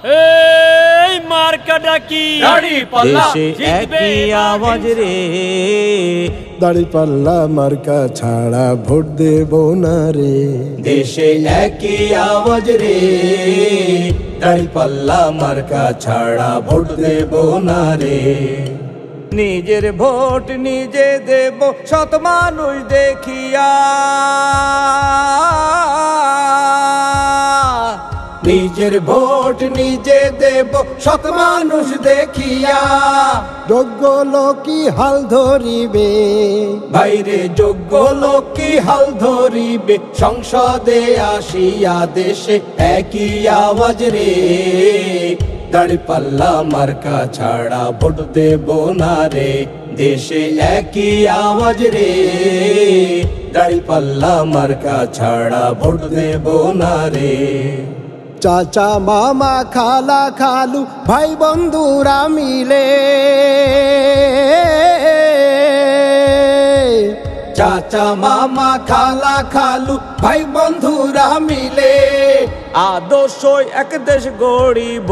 এই মার্কাটা কি দাড়িপাল্লা দেশে একই আওয়াজ রে, দাড়িপাল্লা মার্কা ছাড়া ভোট দেব না রে। দেশে একই আওয়াজ রে, দাড়িপাল্লা মার্কা ছাড়া ভোট দেব না রে। নিজের ভোট নিজে দেব সৎ মানুষ দেখিয়া, নিজের ভোট নিজে দেব সৎ মানুষ দেখিয়া। যোগ্য লোকই হাল ধরিবে বাইরে যোগ্য লোকই হাল ধরিবে, সংসদে আসিয়া দেশে একই আওয়াজ রে, দাড়িপাল্লা মার্কা ছাড়া ভোট দেব না রে। দেশে একই আওয়াজ রে, দাড়িপাল্লা মার্কা ছাড়া ভোট দেব না রে। চাচা মামা খালা খালু ভাই বন্ধুরা মিলে, চাচা মামা খালা খালু ভাই বন্ধুরা মিলে, আদর্শ এক দেশ গড়িব,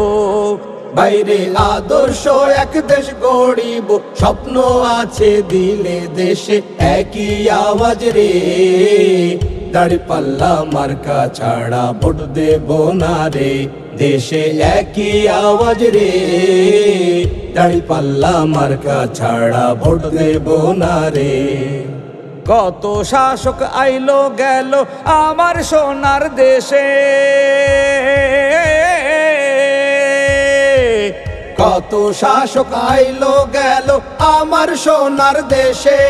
বাইরে আদর্শ এক দেশ গড়িব। স্বপ্ন আছে দিলে দেশে একই আওয়াজ রে, দাড়িপাল্লা মার্কা ছাড়া ভোট দেব না রে। দেশে একই আওয়াজ রে, দাড়িপাল্লা মার্কা ছাড়া ভোট দেব না রে। কত শাসক আইলো গেল আমার সোনার দেশে, কত শাসক আইলো গেল আমার সোনার দেশে।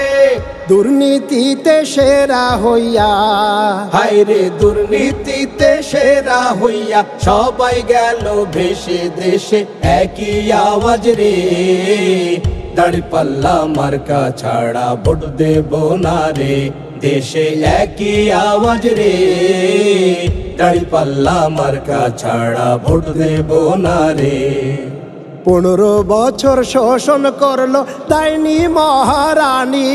দুর্নীতিতে সেরা হইয়া, হায়রে দুর্নীতিতে সেরা হইয়া, সবাই গেল ভেসে দেশে একই আওয়াজ রে, দাড়িপাল্লা মার্কা ছাড়া ভোট দেব না রে। দেশে একই আওয়াজ রে, দাড়িপাল্লা মার্কা ছাড়া ভোট দেব না রে। 15 বছর শোষণ করলো ডাইনি মহারানী।